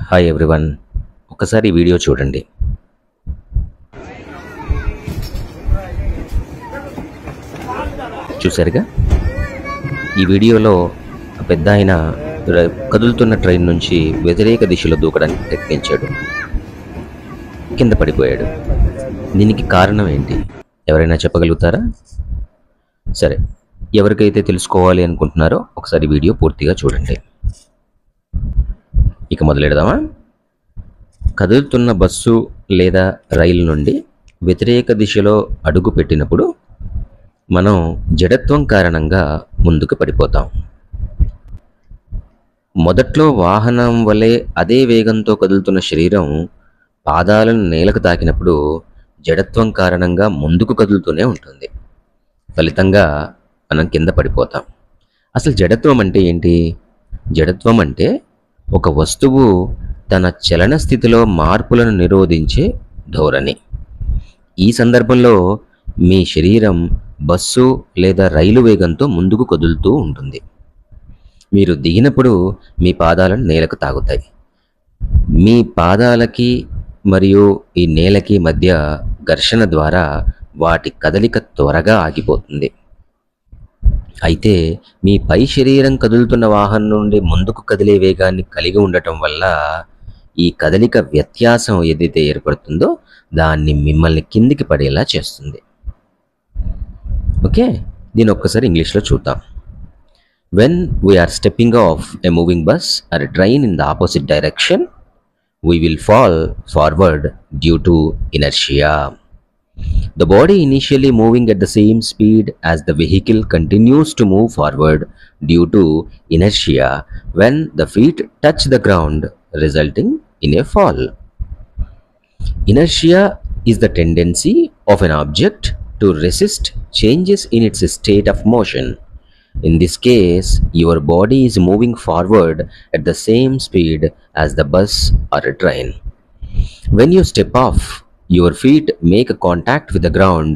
Hi everyone, ఒకసారి video చూడండి. చూసారుగా, ఈ వీడియోలో పెద్ద ఆయన కదులుతున్న ట్రైన్ నుంచి వ్యతిరేక దిశలో దూకడానికి ప్రయత్నించాడు. కింద పడిపోయాడు. దీనికి కారణం ఏంటి? ఎవరైనా చెప్పగలుగుతారా? సరే, ఎవరికైతే తెలుసుకోవాలి అనుకుంటున్నారో ఒకసారి వీడియో పూర్తిగా చూడండి. ఇక మొదలెడదామా? కదులుతున్న బస్సు లేదా రైలు నుండి వ్యతిరేక దిశలో అడుగు పెట్టినప్పుడు మనం జడత్వం కారణంగా ముందుకు పడిపోతాం. మొదట్లో వాహనం వలె అదే వేగంతో కదులుతున్న శరీరం పాదాలను నేలకు తాకినప్పుడు జడత్వం కారణంగా ముందుకు కదులుతూనే ఉంటుంది. ఫలితంగా మనం కింద పడిపోతాం. అసలు జడత్వం అంటే ఏంటి? జడత్వం అంటే ఒక వస్తువు తన చలన స్థితిలో మార్పులను నిరోధించే ధోరణి. ఈ సందర్భంలో మీ శరీరం బస్సు లేదా రైలు వేగంతో ముందుకు కదులుతూ ఉంటుంది. మీరు దిగినప్పుడు మీ పాదాలను నేలకు తాగుతాయి. మీ పాదాలకి మరియు ఈ నేలకి మధ్య ఘర్షణ ద్వారా వాటి కదలిక త్వరగా ఆగిపోతుంది. అయితే మీ పై శరీరం కదులుతున్న వాహనం నుండి ముందుకు కదిలే వేగాన్ని కలిగి ఉండటం వల్ల ఈ కదలిక వ్యత్యాసం ఏదైతే ఏర్పడుతుందో దాన్ని మిమ్మల్ని కిందికి పడేలా చేస్తుంది. ఓకే, దీని ఒక్కసారి ఇంగ్లీష్లో చూద్దాం. When we are stepping off a moving bus or a train in the opposite direction, we will fall forward due to inertia. The body initially moving at the same speed as the vehicle continues to move forward due to inertia when the feet touch the ground, resulting in a fall. Inertia is the tendency of an object to resist changes in its state of motion. In this case, your body is moving forward at the same speed as the bus or a train. When you step off, your feet make contact with the ground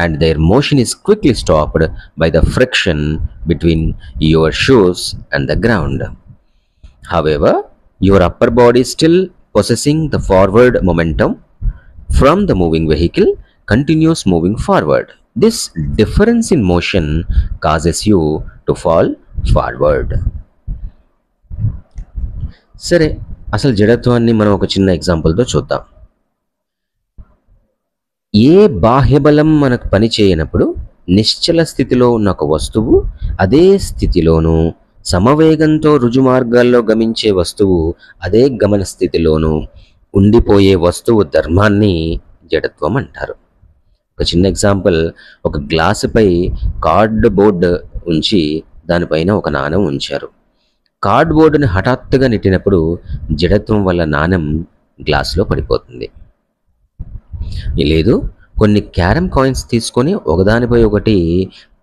and their motion is quickly stopped by the friction between your shoes and the ground. However, your upper body still possessing the forward momentum from the moving vehicle continues moving forward. This difference in motion causes you to fall forward. సరే, అసలు జడత్వాన్ని మనం ఒక చిన్న ఎగ్జాంపుల్తో చూద్దాం. ఏ బాహ్యబలం మనకు పని చేయనప్పుడు నిశ్చల స్థితిలో ఉన్న ఒక వస్తువు అదే స్థితిలోనూ, సమవేగంతో రుజుమార్గాల్లో గమించే వస్తువు అదే గమన స్థితిలోనూ ఉండిపోయే వస్తువు ధర్మాన్ని జడత్వం అంటారు. ఒక చిన్న ఎగ్జాంపుల్, ఒక గ్లాసుపై కార్డ్బోర్డ్ ఉంచి దానిపైన ఒక నాణెం ఉంచారు. కార్డ్బోర్డుని హఠాత్తుగా నెట్టినప్పుడు జడత్వం వల్ల నాణెం గ్లాసులో పడిపోతుంది. లేదు, కొన్ని క్యారమ్ కాయిన్స్ తీసుకొని ఒకదానిపై ఒకటి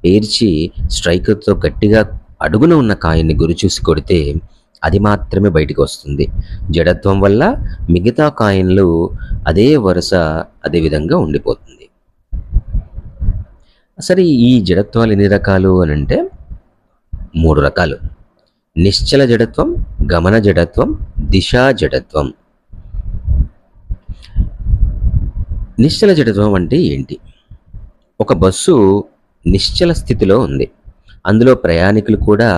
పేర్చి స్ట్రైకర్తో గట్టిగా అడుగున ఉన్న కాయిన్ని గురి చూసి కొడితే అది మాత్రమే బయటికి వస్తుంది. జడత్వం వల్ల మిగతా కాయిన్లు అదే వరుస అదే విధంగా ఉండిపోతుంది. సరే, ఈ జడత్వాలు ఎన్ని రకాలు అని అంటే 3 రకాలు. నిశ్చల జడత్వం, గమన జడత్వం, దిశా జడత్వం. నిశ్చల జడత్వం అంటే ఏంటి? ఒక బస్సు నిశ్చల స్థితిలో ఉంది. అందులో ప్రయాణికులు కూడా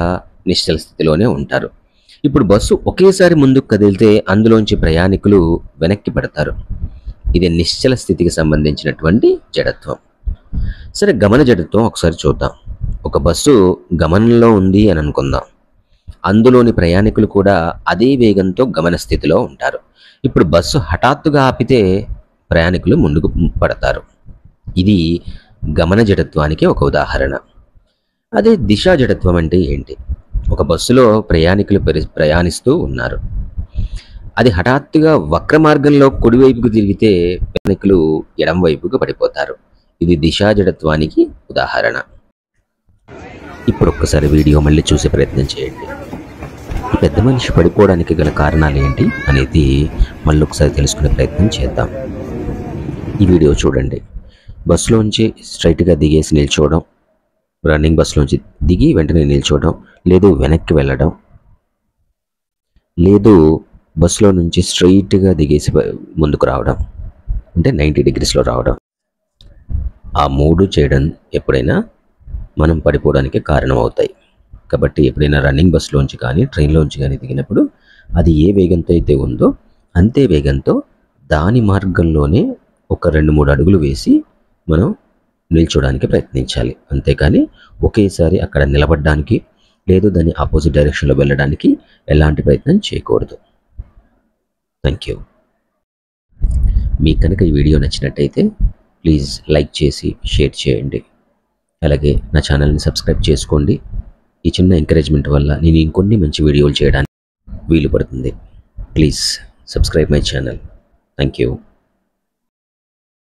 నిశ్చల స్థితిలోనే ఉంటారు. ఇప్పుడు బస్సు ఒకేసారి ముందుకు కదిలితే అందులోంచి ప్రయాణికులు వెనక్కి పడతారు. ఇది నిశ్చల స్థితికి సంబంధించినటువంటి జడత్వం. సరే, గమన జడత్వం ఒకసారి చూద్దాం. ఒక బస్సు గమనంలో ఉంది అని అనుకుందాం. అందులోని ప్రయాణికులు కూడా అదే వేగంతో గమన స్థితిలో ఉంటారు. ఇప్పుడు బస్సు హఠాత్తుగా ఆపితే ప్రయాణికులు ముందుకు పడతారు. ఇది గమన జడత్వానికి ఒక ఉదాహరణ. అదే దిశా జడత్వం అంటే ఏంటి? ఒక బస్సులో ప్రయాణికులు ప్రయాణిస్తూ ఉన్నారు. అది హఠాత్తుగా వక్ర మార్గంలో కుడివైపుకు తిరిగితే ప్రయాణికులు ఎడం వైపుకు పడిపోతారు. ఇది దిశా జడత్వానికి ఉదాహరణ. ఇప్పుడు ఒక్కసారి వీడియో మళ్ళీ చూసే ప్రయత్నం చేయండి. ఈ పెద్ద మనిషి పడిపోవడానికి గల కారణాలు ఏంటి అనేది మళ్ళీ ఒకసారి తెలుసుకునే ప్రయత్నం చేద్దాం. ఈ వీడియో చూడండి. బస్సులోంచి స్ట్రైట్గా దిగేసి నిల్చోవడం, రన్నింగ్ బస్సులోంచి దిగి వెంటనే నిల్చోవడం, లేదు వెనక్కి వెళ్ళడం, లేదు బస్సులో నుంచి స్ట్రైట్గా దిగేసి ముందుకు రావడం, అంటే 90 డిగ్రీస్లో రావడం. ఆ 3 చేయడం ఎప్పుడైనా మనం పడిపోవడానికి కారణం అవుతాయి. కాబట్టి ఎప్పుడైనా రన్నింగ్ బస్సులోంచి కానీ ట్రైన్లోంచి కానీ దిగినప్పుడు అది ఏ వేగంతో అయితే ఉందో అంతే వేగంతో దాని మార్గంలోనే ఒక 2-3 అడుగులు వేసి మనం నిల్చోడానికి ప్రయత్నించాలి. అంతేకాని ఒకేసారి అక్కడ నిలబడడానికి లేదు దాని ఆపోజిట్ డైరెక్షన్లో వెళ్ళడానికి ఎలాంటి ప్రయత్నం చేయకూడదు. Thank you. మీకు కనుక ఈ వీడియో నచ్చినట్టయితే ప్లీజ్ లైక్ చేసి షేర్ చేయండి. అలాగే నా ఛానల్ని సబ్స్క్రైబ్ చేసుకోండి. ఈ చిన్న ఎంకరేజ్మెంట్ వల్ల నేను ఇంకొన్ని మంచి వీడియోలు చేయడానికి వీలు పడుతుంది. Please subscribe my channel. Thank you.